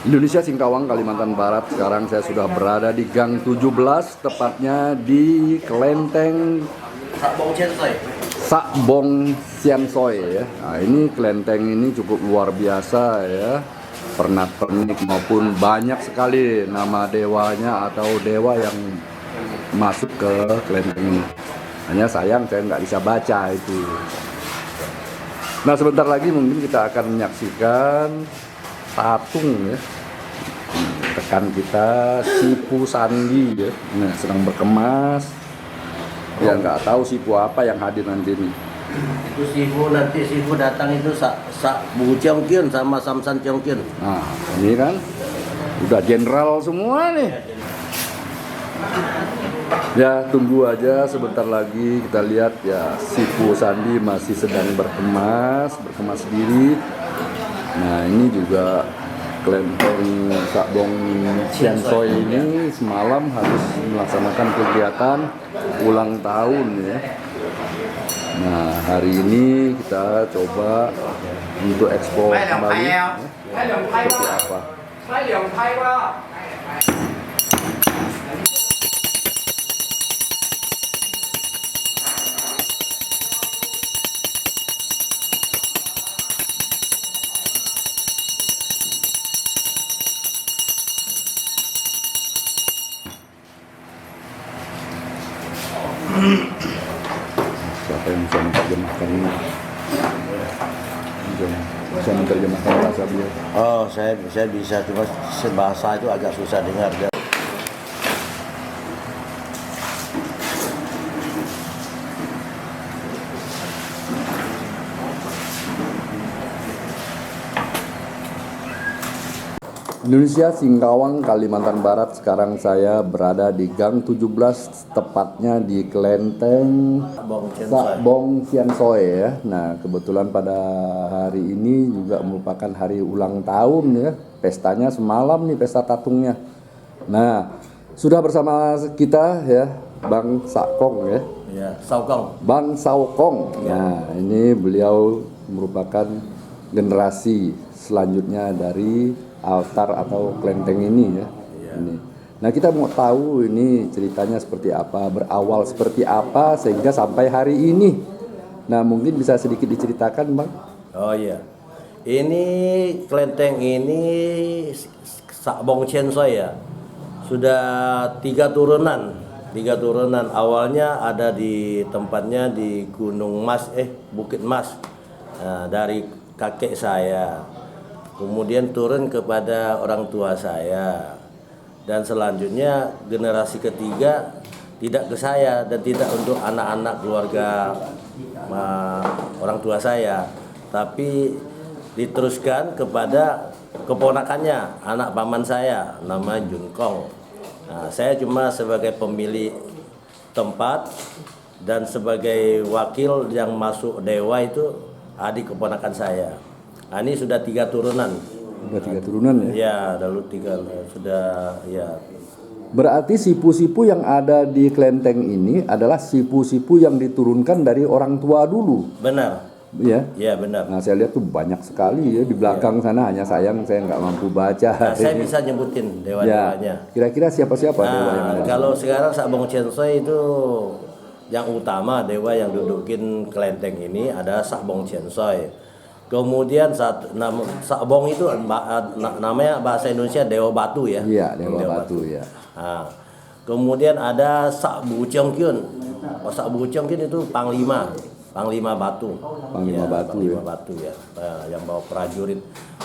Indonesia Singkawang, Kalimantan Barat. Sekarang saya sudah berada di Gang 17, tepatnya di kelenteng Sakbong Sian Soi ya. Nah, ini kelenteng ini cukup luar biasa ya. Pernak-pernik maupun banyak sekali nama dewanya atau dewa yang masuk ke kelenteng ini. Hanya sayang saya nggak bisa baca itu. Nah, sebentar lagi mungkin kita akan menyaksikan tatung ya. Rekan kita Sipu Sandi ya. Nah, sedang berkemas. Ya nggak tahu Sipu apa yang hadir nanti nih. Itu Sipu datang itu Sak Bu Cheongkyun sama Samsan Cheongkyun. Nah, ini kan udah jenderal semua nih. Ya, tunggu aja sebentar lagi kita lihat ya, Sipu Sandi masih sedang berkemas diri. Nah, ini juga kelenteng Sakbong Sian Soi ini semalam harus melaksanakan kegiatan ulang tahun ya. Nah, hari ini kita coba untuk ekspor kembali ya, seperti apa. Siapa yang bisa menerjemahkan ini? Bisa menerjemahkan bahasa beliau? Oh, saya bisa, cuma bahasa itu agak susah dengar. Indonesia Singkawang, Kalimantan Barat. Sekarang saya berada di Gang 17, tepatnya di kelenteng Sakbong Sian Soi ya. Nah, kebetulan pada hari ini juga merupakan hari ulang tahun ya. Pestanya semalam nih, pesta tatungnya. Nah, sudah bersama kita ya Bang Sakong ya. Ya, Saukong. Bang Saukong. Nah, ini beliau merupakan generasi selanjutnya dari altar atau kelenteng ini ya. Ini. Nah, kita mau tahu ini ceritanya seperti apa, berawal seperti apa sehingga sampai hari ini. Nah, mungkin bisa sedikit diceritakan, Bang. Oh iya. Ini kelenteng ini Sakbong Sian Soi ya. Sudah tiga turunan. Awalnya ada di tempatnya di Gunung Mas, Bukit Mas. Nah, dari kakek saya. Kemudian turun kepada orang tua saya, dan selanjutnya generasi ketiga tidak ke saya dan tidak untuk anak-anak keluarga orang tua saya, tapi diteruskan kepada keponakannya, anak paman saya, nama Junkong. Nah, saya cuma sebagai pemilik tempat dan sebagai wakil yang masuk dewa itu adik keponakan saya. Nah, ini sudah tiga turunan. Sudah tiga turunan ya? Ya, lalu tiga sudah ya. Berarti sipu-sipu yang ada di kelenteng ini adalah sipu-sipu yang diturunkan dari orang tua dulu. Benar. Ya? Ya, benar. Nah, saya lihat tuh banyak sekali ya di belakang sana, hanya sayang saya nggak mampu baca. Nah, saya bisa nyebutin dewa-dewanya. Ya. Kira-kira siapa-siapa dewa yang ada? Kalau sekarang Sakbong Sian Soi itu yang utama, dewa yang dudukin kelenteng ini ada Sakbong Sian Soi. Kemudian Sakbong itu namanya bahasa Indonesia Dewa Batu ya. Iya, Dewa Batu ya. Nah, kemudian ada Sak Bu Cheongkyun. Sak Bu Cheongkyun itu Panglima Batu. Panglima Batu ya. Batu ya. Yang bawa prajurit.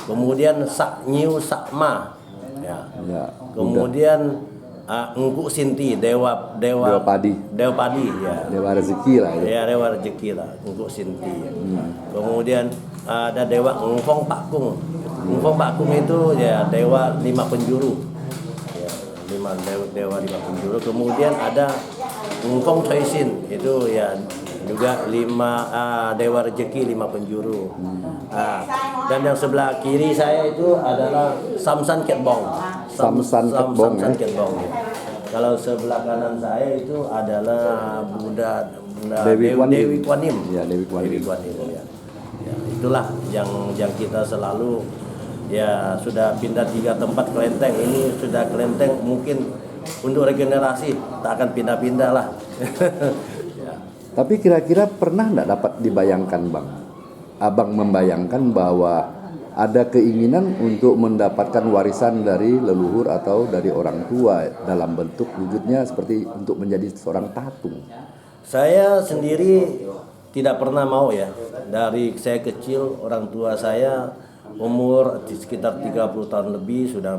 Kemudian Sak Nyiu Sakma. Ya. Ya. Kemudian Engku Sinti, dewa padi. Dewa padi ya. Dewa rezeki lah ya. Ya, dewa rezeki lah, Engku Sinti. Kemudian ada dewa Ngfong Pakung. Ngfong Pakung itu ya dewa lima penjuru. Ya, dewa lima penjuru. Kemudian ada Ngfong Choi Sin, itu ya juga dewa rezeki lima penjuru. Dan yang sebelah kiri saya itu adalah Samsan Ketbong. Samsan Ketbong ya. Kalau sebelah kanan saya itu adalah Dewi Kuan Im. Ya, Dewi Kuan Im. Ya. Ya, itulah yang kita selalu Ya sudah pindah 3 tempat kelenteng. Ini sudah kelenteng mungkin untuk regenerasi tak akan pindah-pindah lah. Ya. Tapi kira-kira pernah nggak dapat dibayangkan Bang? Abang membayangkan bahwa ada keinginan untuk mendapatkan warisan dari leluhur atau dari orang tua dalam bentuk wujudnya seperti untuk menjadi seorang tatung. Saya sendiri tidak pernah mau ya. Dari saya kecil orang tua saya umur di sekitar 30 tahun lebih sudah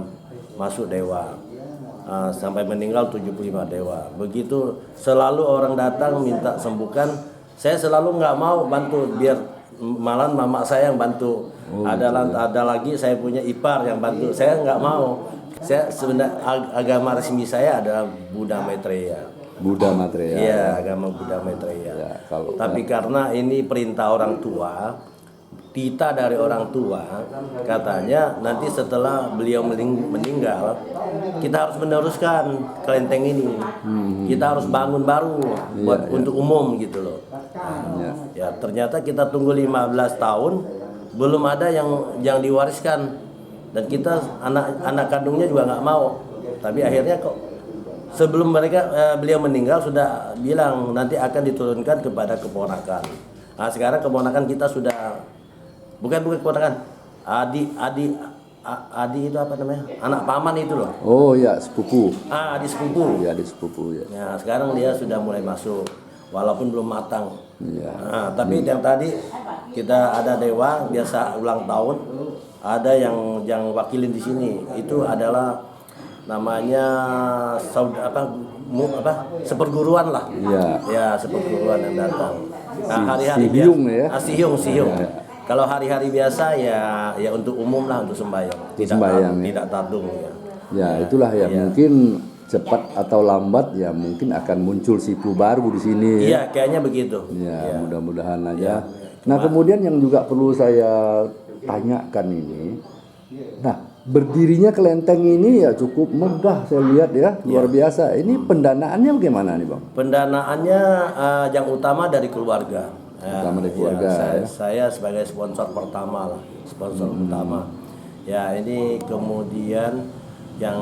masuk dewa. Sampai meninggal 75 dewa. Begitu selalu orang datang minta sembuhkan, saya selalu nggak mau bantu, biar malah mama saya yang bantu. Ada lagi saya punya ipar yang bantu, saya nggak mau. Saya sebenarnya agama resmi saya adalah Buddha Maitreya. Buddha Maitreya. Iya, agama Buddha Maitreya. Ya, kalau Tapi karena ini perintah orang tua, titah dari orang tua, katanya nanti setelah beliau meninggal, kita harus meneruskan kelenteng ini. Kita harus bangun baru untuk umum gitu loh. ya. Ya, ternyata kita tunggu 15 tahun belum ada yang diwariskan, dan kita anak kandungnya juga nggak mau. Tapi akhirnya kok sebelum beliau meninggal sudah bilang nanti akan diturunkan kepada keponakan. Nah, sekarang keponakan kita sudah bukan keponakan, Adi itu apa namanya? Anak paman itu loh. Oh ya, sepupu. Adik sepupu. Ya, di sepupu ya. Ya, sekarang dia sudah mulai masuk walaupun belum matang. Ya. Nah, tapi yang tadi kita ada dewa biasa ulang tahun, ada yang wakilin di sini. Itu adalah namanya seperguruan lah. Iya. Ya, seperguruan yang datang. Nah, Si hari-hari Hyung biasa, ya? Si Hyung. Ya. Kalau hari-hari biasa ya untuk umum lah, untuk sembahyang. Tidak tatung ya. Ya, itulah ya, Iya. mungkin cepat atau lambat ya mungkin akan muncul sipu baru di sini. Iya, kayaknya begitu. Ya, Ya. mudah-mudahan Ya. aja. Nah, kemudian yang juga perlu saya tanyakan ini, nah berdirinya kelenteng ini ya cukup megah saya lihat ya, luar biasa. Ini pendanaannya bagaimana nih Bang? Pendanaannya yang utama dari keluarga. Utama dari keluarga, ya. Saya sebagai sponsor pertama lah, sponsor utama. Ya, ini kemudian yang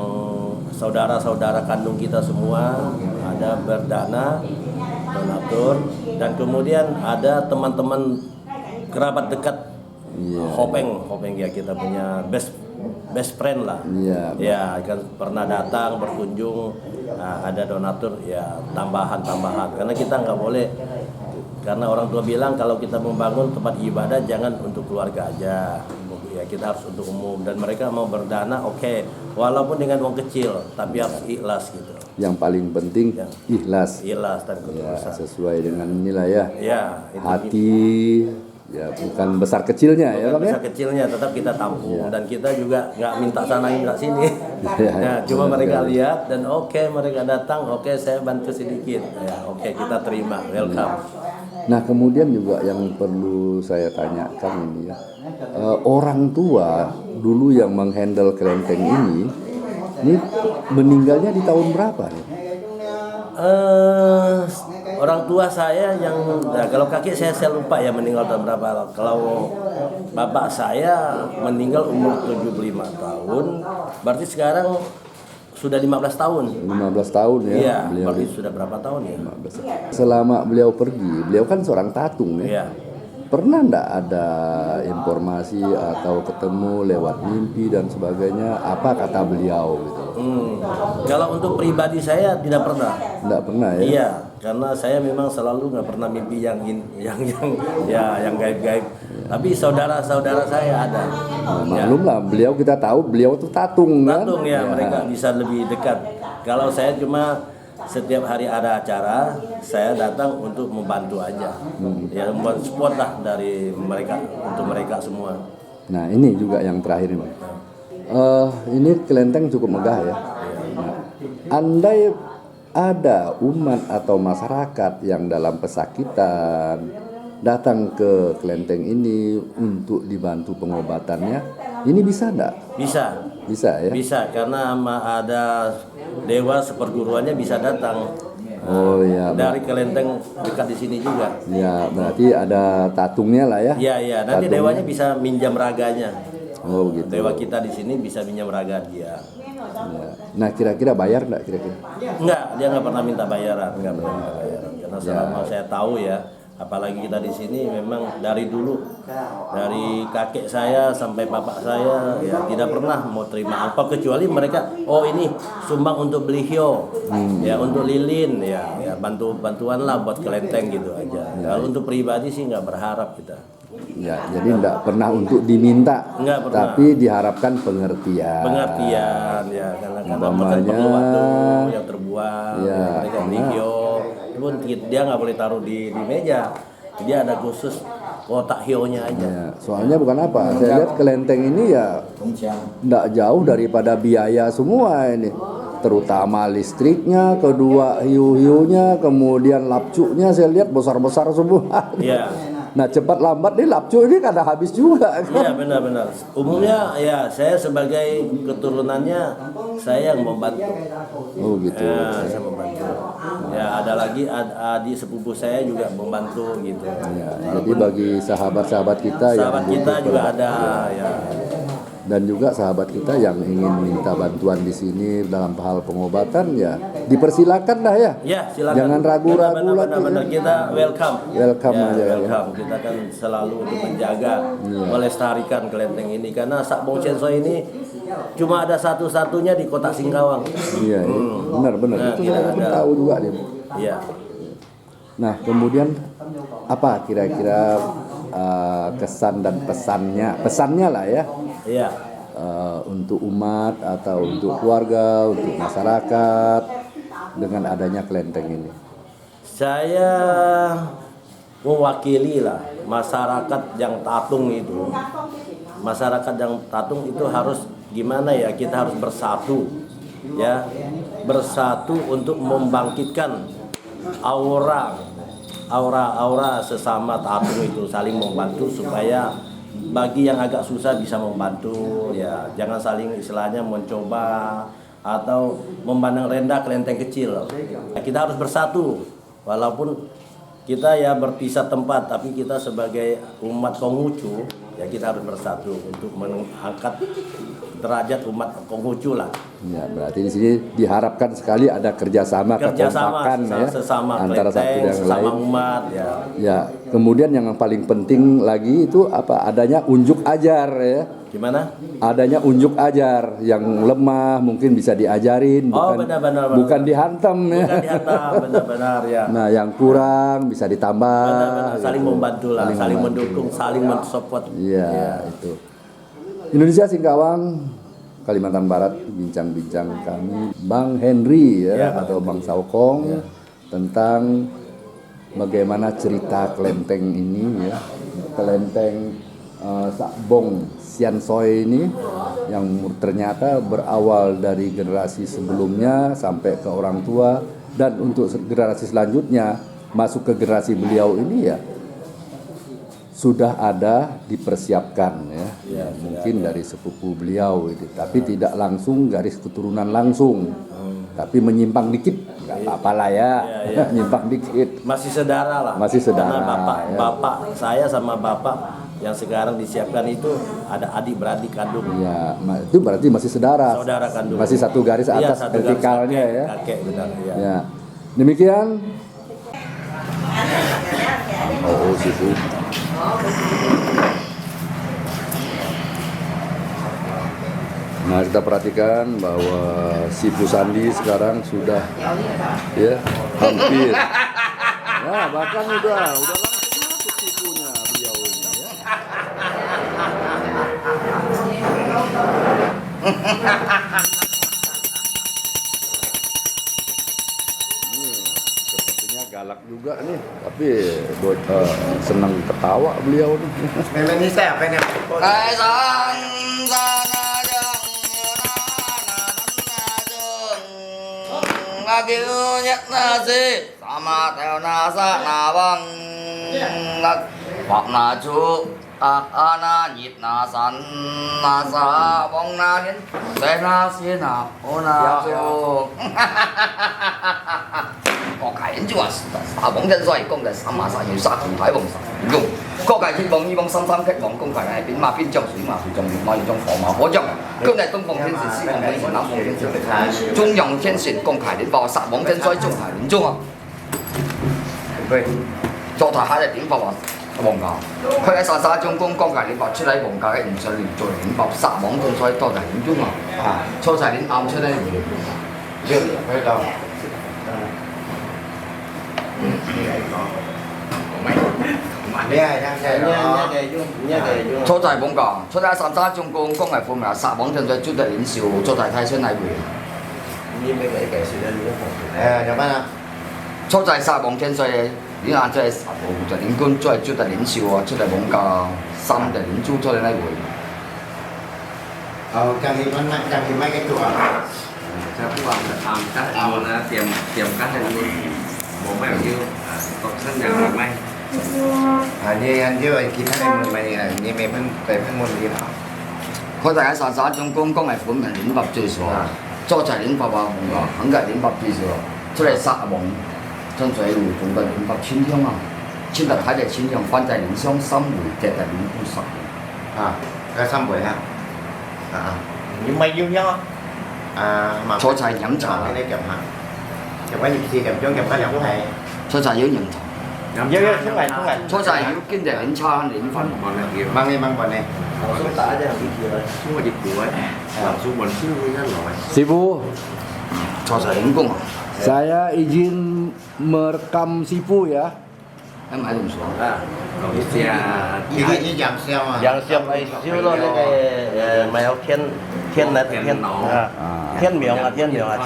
saudara-saudara kandung kita semua ada berdana, donatur, dan kemudian ada teman-teman kerabat dekat. Hopeng ya, kita punya best friend lah. Iya. Ya, kan pernah datang berkunjung, ada donatur ya, tambahan karena kita nggak boleh, karena orang tua bilang kalau kita membangun tempat ibadah jangan untuk keluarga aja ya, kita harus untuk umum, dan mereka mau berdana oke, walaupun dengan uang kecil tapi harus ikhlas gitu. Yang paling penting ikhlas. Ikhlas dan Ya, ketulusan. sesuai dengan inilah ya. Ya, itu Hati ya, bukan besar kecilnya ya Bang ya. besar kecilnya tetap kita tampung, dan kita juga nggak minta sana minta sini. Ya, Cuma benar mereka sekali. lihat dan oke, mereka datang, oke saya bantu sedikit ya, oke kita terima, welcome. Nah, kemudian juga yang perlu saya tanyakan ini ya, orang tua dulu yang menghandle kelenteng ini meninggalnya di tahun berapa nih? Orang tua saya yang, nah, kalau kakek saya lupa ya meninggal tahun berapa. Kalau bapak saya meninggal umur 75 tahun, berarti sekarang sudah 15 tahun. 15 tahun ya. Iya, Beliau berarti sudah berapa tahun ya? 15. Selama beliau pergi, beliau kan seorang tatung ya. Iya. Pernah enggak ada informasi atau ketemu lewat mimpi dan sebagainya? Apa kata beliau gitu? Kalau untuk pribadi saya tidak pernah. Enggak pernah ya? Iya, karena saya memang selalu nggak pernah mimpi yang gaib-gaib. Tapi saudara-saudara saya ada. Nah, maklum lah, beliau kita tahu beliau tuh tatung kan? Tatung ya, mereka bisa lebih dekat. Kalau saya cuma setiap hari ada acara, saya datang untuk membantu aja. Ya, support lah dari mereka, untuk mereka semua. Nah, ini juga yang terakhir nih Bang. Ini kelenteng cukup megah ya. Nah, andai ada umat atau masyarakat yang dalam pesakitan datang ke kelenteng ini untuk dibantu pengobatannya, ini bisa enggak? Bisa. Bisa ya? Bisa, karena ada dewa seperguruannya bisa datang. Oh iya. Dari kelenteng dekat di sini juga. Ya, berarti ada tatungnya lah ya? Iya, nanti Tatungnya. dewanya bisa minjam raganya. Oh gitu. Dewa kita di sini bisa minjem raga dia. Ya. Nah kira-kira bayar nggak kira-kira? Enggak, dia nggak pernah minta bayaran, nggak pernah minta bayaran. Karena selama saya tahu ya, apalagi kita di sini memang dari dulu, dari kakek saya sampai bapak saya ya tidak pernah mau terima apa kecuali mereka, oh ini sumbang untuk beli hiu, ya untuk lilin, ya bantuan lah buat kelenteng gitu aja. Kalau untuk pribadi sih nggak berharap kita. Ya, jadi nggak pernah untuk diminta, Nggak pernah. tapi diharapkan pengertian. Pengertian ya, karena kan Umpamanya, perlu waktu yang terbuang, ya, mereka beli hiu, pun dia nggak boleh taruh di meja, dia ada khusus kotak hionya aja. Ya, soalnya bukan apa, saya lihat kelenteng ini ya nggak jauh daripada biaya semua ini, terutama listriknya, kedua hiu-hiunya, kemudian lapcuknya saya lihat besar-besar semua. Iya. Nah cepat lambat nih lapcuk ini kadang habis juga. Iya benar-benar. Umumnya ya saya sebagai keturunannya saya yang membantu. Oh gitu. Ya, saya membantu. Ya ada lagi adik sepupu saya juga membantu gitu. Ya, jadi bagi sahabat-sahabat kita Sahabat yang kita butuh juga ada ya. dan juga sahabat kita yang ingin minta bantuan di sini dalam hal pengobatan ya dipersilakan dah ya. Ya silakan. Jangan ragu-ragu lagi. Benar, kita welcome. Welcome ya, aja, ya. welcome. Kita kan selalu untuk menjaga, melestarikan kelenteng ini karena Sakbong Censoi ini cuma ada satu-satunya di Kota Singkawang. Iya, benar-benar Nah, itu tidak saya pun ada. tahu juga nih. Iya. Nah kemudian apa kira-kira kesan dan pesannya lah ya Iya. untuk umat atau untuk keluarga, untuk masyarakat dengan adanya kelenteng ini. Saya mewakili lah masyarakat yang tatung itu. Masyarakat yang tatung itu harus gimana ya? Kita harus bersatu, ya, bersatu untuk membangkitkan aura sesama tatung itu saling membantu supaya bagi yang agak susah bisa membantu, ya, jangan saling istilahnya mencoba atau memandang rendah kelenteng kecil. Kita harus bersatu, walaupun kita ya berpisah tempat, tapi kita sebagai umat Konghucu ya kita harus bersatu untuk mengangkat derajat umat Konghucu lah. Ya, berarti di sini diharapkan sekali ada kerjasama kekompakan ya sesama antara satu kelenteng, dan sesama lain. umat ya. Ya, kemudian yang paling penting lagi itu apa? Adanya unjuk ajar ya. Gimana? Adanya unjuk ajar yang lemah mungkin bisa diajarin, benar. bukan dihantam ya. Bukan dihantam, benar-benar ya. Nah, yang kurang bisa ditambah. Benar-benar saling gitu. membantu lah, saling mendukung, saling mensupport. Iya, itu. Indonesia Singkawang, Kalimantan Barat, bincang-bincang kami Bang Henry ya, atau Bang Saukong tentang bagaimana cerita kelenteng ini ya, kelenteng Sakbong Censoi ini yang ternyata berawal dari generasi sebelumnya sampai ke orang tua, dan untuk generasi selanjutnya masuk ke generasi beliau ini ya sudah ada dipersiapkan ya, mungkin dari sepupu beliau ini, tapi tidak langsung garis keturunan langsung, tapi menyimpang dikit nggak apa-apa lah ya, nyimpang dikit. Masih saudara lah. Masih saudara, Karena ya. bapak saya sama bapak yang sekarang disiapkan itu ada adik beradik kandung. Ya, itu berarti masih saudara Kandung. masih satu garis Iya, atas satu garis vertikalnya kakek, ya. Kakek benar ya. Ya, demikian. Oh, situ. Nah, kita perhatikan bahwa si Pusandi sekarang sudah ya hampir. Ya, bahkan udah langsung masuk sipunya beliau ini ya. Sepertinya galak juga nih, tapi senang ketawa beliau nih. Memang ini saya apa nih? Kai san sana jang yuna na jung ngagiu nyet nasi sama theo na sa na bang ngak hoặc na chu tak ana nhịp na san na sa bong na hin te na si na o na chu có cái chùa sa bong chân rồi công cái sa ma sa như sa không phải bong sa dùng 各界天王以往三三劇王公牌係變馬邊將水馬水將馬與將火馬火將，今日東方天神西方天神南方天神，中陽天神公牌連爆殺王天衰中牌連中啊！佢作台下就點爆啊王家，佢喺殺中公光界連爆出嚟王家嘅唔信連做連爆殺王天衰多就連中啊！初晒連啱出嚟，呢個佢就。初在本港，初在三沙中共光係負責殺王天衰朱德連少，初在太春禮會。有乜啊？初在殺王天衰，你眼即係殺王就連官，再朱德連少啊，出嚟本港三就連朱出嚟禮會。Càng thì mấy cái cửa. Sao các bạn làm các luôn á, tìm các hình luôn bố mẹ như có sẵn nhận là may Như vậy kita này mày là như mày phải môn gì đó. 佢哋喺三沙中共光係負責連爆最少，初在連爆啊王家，肯定連爆最少，出嚟殺王天衰會同個連爆千香啊，千日睇就千香，翻在連香三回隻係連官殺。Cái xăm buổi ha. Nhưng mày yêu nhau Mà 初在飲茶， cái đấy kèm hả? Kèm cái gì khi kèm chung kèm cái giống hay. 初在要飲茶， xuống này 初在要經濟連差連分。 còn là kiểu Mang đi mang vào này. xuống tả cho đi kia xuống vào dịch của ấy làm xuống bẩn xuống với rất lỗi Sipu, 初在連工啊， saya izin merekam Sipu ya. em hãy dùng xuống. còn cái xe Thì cái như giảm xeo mà. Yang siap ai siêu lo cái mày học thiên là thiên thiên miệng là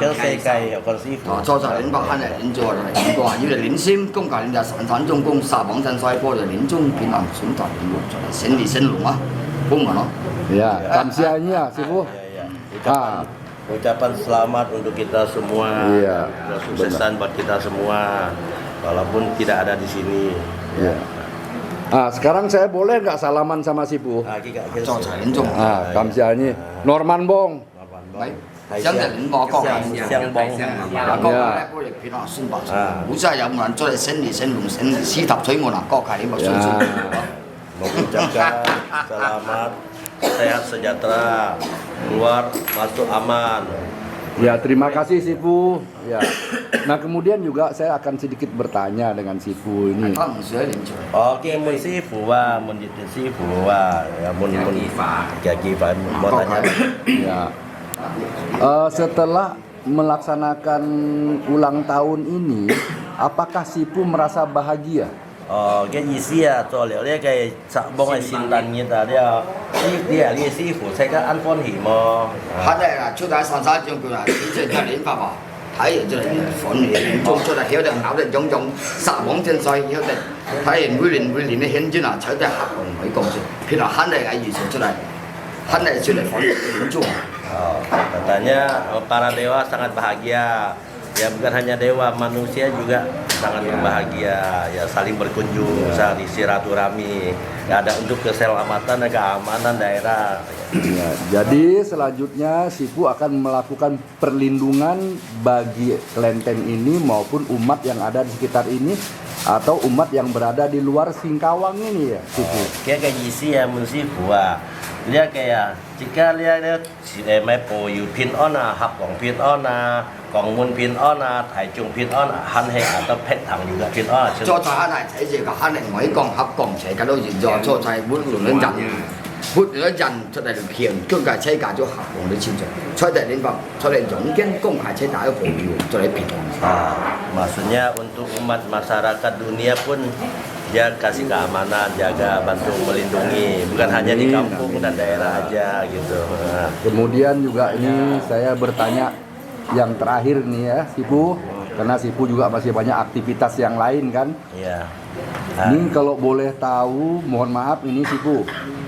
thiên xây cây còn sĩ phụ 初在連北肯係連做嚟連過，要嚟連先，公界連就散散中公殺王天衰波就連中變難選擇連陸，先烈先龍啊，公民咯。 Ya, kamsianya Sipu. Ah, ucapan selamat untuk kita semua Iya, kesuksesan buat kita semua walaupun tidak ada di sini ya. Ah, sekarang saya boleh nggak salaman sama Sipu? kita 初在連中， Ah, kamsianya. Norman Bong. 真係連過國界。 相幫 嗱，國界咧，嗰啲片啊，孫白好真係有冇人出嚟先烈先龍先師塔水門啊，國界你咪相信。 mengucapkan selamat sehat sejahtera keluar masuk aman. Ya, terima kasih Sipu. Ya. Nah, kemudian juga saya akan sedikit bertanya dengan Sipu ini. 他唔使連出嚟。 Oke, mun sifu wa, mun jitu sifu wa, ya mun kaki fa mau tanya. Ya. Setelah melaksanakan ulang tahun ini, apakah Sipu merasa bahagia? Cái gì xia cho liệu đấy cái sợ bông ai xin tàn như ta đeo đi đi sư phụ sai cái ăn phong hỉ mà 他哋啊，出喺上山將佢啊，只係一年爸爸，睇完出嚟放年中出嚟，曉得咬得種種殺王天衰，曉得睇完每年嘅顯尊啊，取得合同佢講先，譬如肯定係預算出嚟，肯定出嚟放年中。 katanya para dewa sangat bahagia. Ya bukan hanya dewa, manusia juga sangat berbahagia. Ya saling berkunjung, saling silaturahmi. Ya, ada untuk keselamatan dan keamanan daerah. Ya, jadi selanjutnya Sipu akan melakukan perlindungan bagi kelenteng ini maupun umat yang ada di sekitar ini atau umat yang berada di luar Singkawang ini ya Sipu. Kayak isi ya mensifu dia kayak jika dia mai po yu pin ona hap kong pin ona kong mun pin ona thai chung pin ona han he atau pet thang juga pin ona 初菜肯係睇住個肯定每講合講齊嘅都現在初菜本輪人，本輪人出嚟條經濟車價咗合同嘅錢財，出嚟連發出嚟總經公係車大嘅朋友出嚟平。 maksudnya untuk umat masyarakat dunia pun dia kasih keamanan, jaga, bantu melindungi, bukan hanya di kampung dan daerah aja gitu. Kemudian juga ini saya bertanya yang terakhir nih ya Sipu, karena Sipu juga masih banyak aktivitas yang lain kan. Iya. Ini kalau boleh tahu, mohon maaf ini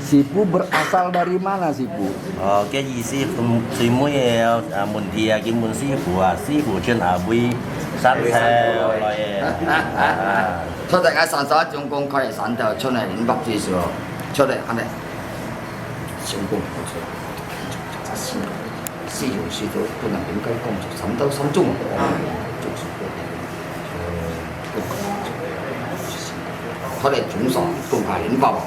Sipu berasal dari mana Sipu? Cái gì si muối mun dia cái mun si phụ trên abui sát theo rồi. 出嚟喺散沙總工佢係散就出嚟連北至少，出嚟肯定成功出嚟。私有事都不能點解工作，神都心中做事他的总赏共派人报。